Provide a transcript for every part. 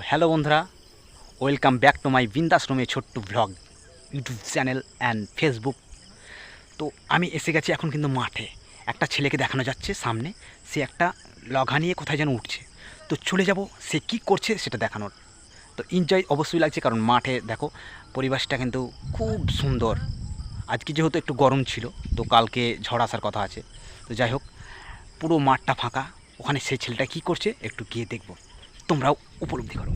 Hello বন্ধুরা, welcome back to my বৃন্দাশ্রমে ছোট্ট blog YouTube channel and Facebook. তো আমি এসে গেছি এখন কিন্তু মাঠে। একটা ছেলেকে দেখানো যাচ্ছে সামনে, সে একটা লগা নিয়ে কোথায় যেন উঠছে। তো চলে যাব সে কি করছে সেটা দেখানোর। তো এনজয় অবশ্যই লাগছে, কারণ মাঠে দেখো পরিবেশটা কিন্তু খুব সুন্দর। আজকে যেহেতু একটু গরম ছিল, তো কালকে ঝড় আসার কথা আছে। তো যাই হোক, পুরো মাঠটা ফাঁকা। ওখানে সেই ছেলেটা কি করছে একটু গিয়ে দেখব, তোমরাও উপলব্ধি করো।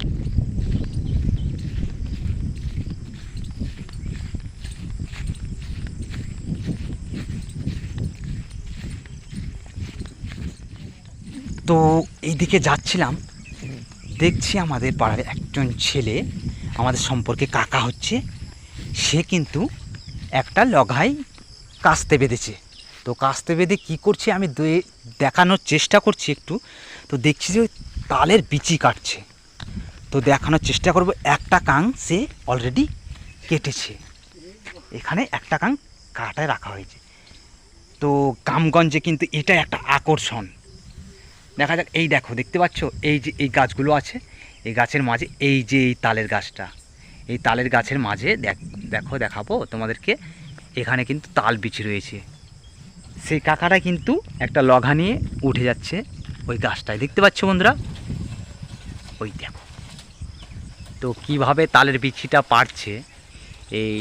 তো এইদিকে যাচ্ছিলাম, দেখছি আমাদের পাড়ার একজন ছেলে আমাদের সম্পর্কে কাকা হচ্ছে, সে কিন্তু একটা লগাই কাস্তে বেঁধেছে। তো কাস্তে বেঁধে কী করছে আমি দেখানোর চেষ্টা করছি একটু। তো দেখছি যে ওই তালের বিচি কাটছে। তো দেখানোর চেষ্টা করব, একটা কাং সে অলরেডি কেটেছে। এখানে একটা কাং কাটায় রাখা হয়েছে। তো গ্রামগঞ্জে কিন্তু এটা একটা আকর্ষণ। দেখা যাক, এই দেখো, দেখতে পাচ্ছ এই যে এই গাছগুলো আছে, এই গাছের মাঝে এই যে এই তালের গাছটা, এই তালের গাছের মাঝে দেখো দেখাবো তোমাদেরকে, এখানে কিন্তু তাল বিচি রয়েছে। সেই কাকাটা কিন্তু একটা লগা নিয়ে উঠে যাচ্ছে ওই গাছটায়, দেখতে পাচ্ছ বন্ধুরা, ওই দেখো। তো কিভাবে তালের বিচিটা পাড়ছে, এই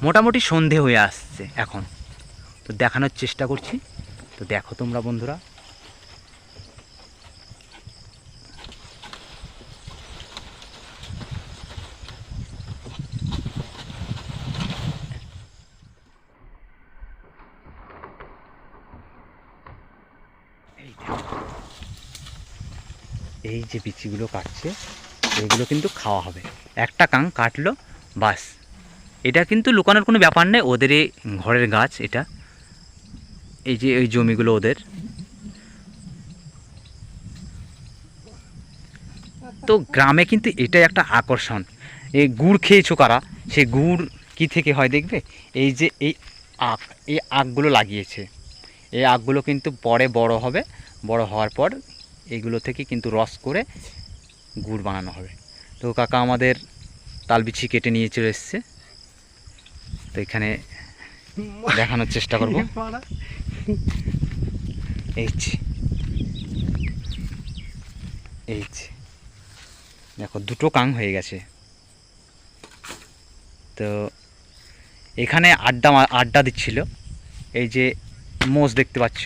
মোটামুটি সন্ধে হয়ে আসছে এখন। তো দেখানোর চেষ্টা করছি, তো দেখো তোমরা বন্ধুরা। এই যে বিচিগুলো কাটছে, এগুলো কিন্তু খাওয়া হবে। একটা কাং কাটলো, বাস। এটা কিন্তু লুকানোর কোনো ব্যাপার নেই, ওদেরই ঘরের গাছ এটা। এই যে ওই জমিগুলো ওদের। তো গ্রামে কিন্তু এটাই একটা আকর্ষণ। এই গুড় খেয়েছো কারা, সেই গুড় কি থেকে হয় দেখবে, এই যে এই আখ, এই আখগুলো লাগিয়েছে। এই আখগুলো কিন্তু পরে বড় হবে, বড় হওয়ার পর এইগুলো থেকে কিন্তু রস করে গুড় বানানো হবে। তো কাকা আমাদের তালবিছি কেটে নিয়ে চলে এসছে। তো এখানে দেখানোর চেষ্টা করব। এই দেখো, দুটো কাং হয়ে গেছে। তো এখানে আড্ডা দিচ্ছিল এই যে মোষ, দেখতে পাচ্ছ,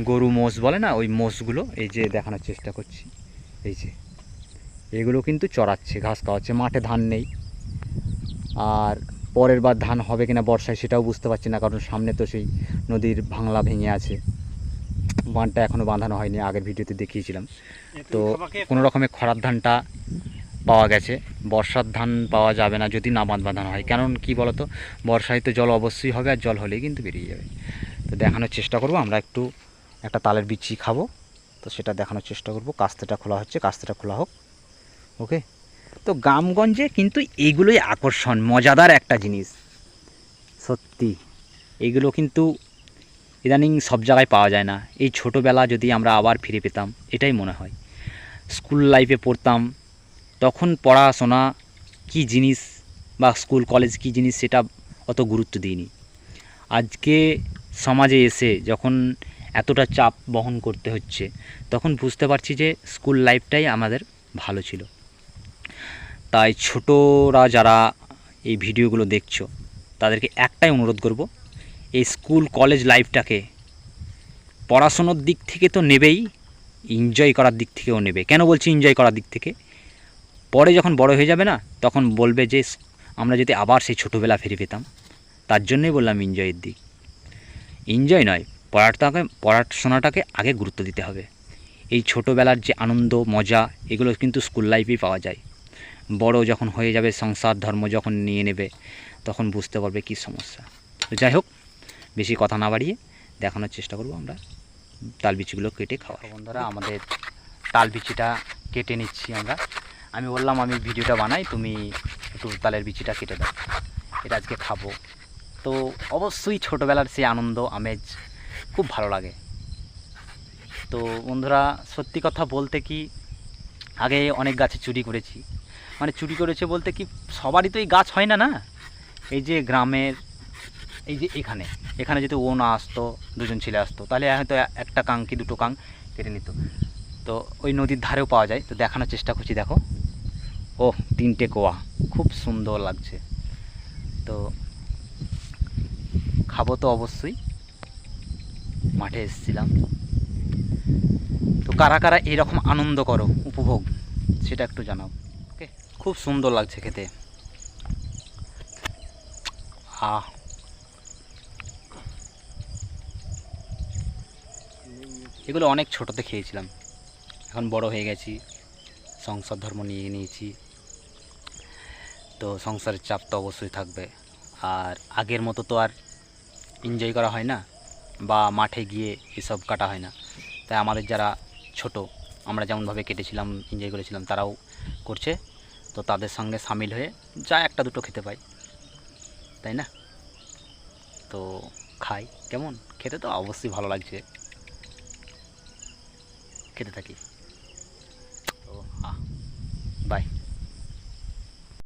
গরু মোষ বলে না, ওই মোষগুলো এই যে দেখানোর চেষ্টা করছি। এই যে এগুলো কিন্তু চড়াচ্ছে, ঘাস খাওয়াচ্ছে। মাঠে ধান নেই, আর পরের বার ধান হবে কিনা বর্ষায় সেটাও বুঝতে পারছি না, কারণ সামনে তো সেই নদীর ভাঙলা ভেঙে আছে, বাঁধটা এখনও বাঁধানো হয়নি, আগের ভিডিওতে দেখিয়েছিলাম। তো কোনো রকমের খরার ধানটা পাওয়া গেছে, বর্ষার ধান পাওয়া যাবে না যদি না বাঁধানো হয়। কারণ কি বলতো, বর্ষায় তো জল অবশ্যই হবে, আর জল হলেই কিন্তু বেরিয়ে যাবে। তো দেখানোর চেষ্টা করব, আমরা একটু একটা তালের বিচি খাবো, তো সেটা দেখানোর চেষ্টা করব। কাস্তেটা খোলা হচ্ছে, কাস্তেটা খোলা হোক, ওকে। তো গ্রামগঞ্জে কিন্তু এইগুলোই আকর্ষণ, মজাদার একটা জিনিস সত্যি। এইগুলো কিন্তু ইদানিং সব জায়গায় পাওয়া যায় না। এই ছোটোবেলা যদি আমরা আবার ফিরে পেতাম, এটাই মনে হয়। স্কুল লাইফে পড়তাম, তখন পড়াশোনা কী জিনিস বা স্কুল কলেজ কী জিনিস সেটা অত গুরুত্ব দিইনি। আজকে সমাজে এসে যখন এতটা চাপ বহন করতে হচ্ছে, তখন বুঝতে পারছি যে স্কুল লাইফটাই আমাদের ভালো ছিল। তাই ছোটরা যারা এই ভিডিওগুলো দেখছো, তাদেরকে একটাই অনুরোধ করব, এই স্কুল কলেজ লাইফটাকে পড়াশোনার দিক থেকে তো নেবেই, এনজয় করার দিক থেকেও নেবে। কেন বলছি এনজয় করার দিক থেকে, পরে যখন বড় হয়ে যাবে না, তখন বলবে যে আমরা যদি আবার সেই ছোটোবেলা ফিরে পেতাম। তার জন্যই বললাম এনজয়ের দিক। এনজয় নয়, পড়াশোনাটাকে আগে গুরুত্ব দিতে হবে। এই ছোটোবেলার যে আনন্দ মজা, এগুলো কিন্তু স্কুল লাইফেই পাওয়া যায়। বড় যখন হয়ে যাবে, সংসার ধর্ম যখন নিয়ে নেবে, তখন বুঝতে পারবে কী সমস্যা। তো যাই হোক, বেশি কথা না বাড়িয়ে দেখানোর চেষ্টা করব আমরা তালবিচিগুলো কেটে খাওয়া। বন্ধুরা, আমাদের তালবিচিটা কেটে নিচ্ছি আমরা। আমি বললাম আমি ভিডিওটা বানাই, তুমি একটু তালের বিচিটা কেটে দাও, এটা আজকে খাবো। তো অবশ্যই ছোটোবেলার সেই আনন্দ আমেজ খুব ভালো লাগে। তো বন্ধুরা, সত্যি কথা বলতে কি, আগে অনেক গাছে চুরি করেছি, মানে চুরি করেছে বলতে কি, সবারই তো এই গাছ হয় না না। এই যে গ্রামের, এই যে এখানে এখানে যদি ও না আসতো, দুজন ছেলে আসতো, তাহলে হয়তো একটা কাং কি দুটো কাং কেটে নিত। তো ওই নদীর ধারেও পাওয়া যায়, তো দেখানোর চেষ্টা করছি। দেখো, ও 3টে কোয়া, খুব সুন্দর লাগছে। তো খাবো তো অবশ্যই, মাঠে এসেছিলাম। তো কারা কারা এরকম আনন্দ করো, উপভোগ, সেটা একটু জানাও। ওকে, খুব সুন্দর লাগছে খেতে। আহ, এগুলো অনেক ছোটোতে খেয়েছিলাম, এখন বড় হয়ে গেছি, সংসার ধর্ম নিয়ে নিয়েছি, তো সংসারের চাপ তো অবশ্যই থাকবে। আর আগের মতো তো আর এনজয় করা হয় না, বা মাঠে গিয়ে এসব কাটা হয় না। তাই আমাদের যারা ছোট, আমরা যেমনভাবে কেটেছিলাম, এনজয় করেছিলাম, তারাও করছে। তো তাদের সঙ্গে সামিল হয়ে যা একটা দুটো খেতে পাই, তাই না? তো খাই, কেমন খেতে তো অবশ্যই ভালো লাগছে, খেতে থাকি। তো বাই।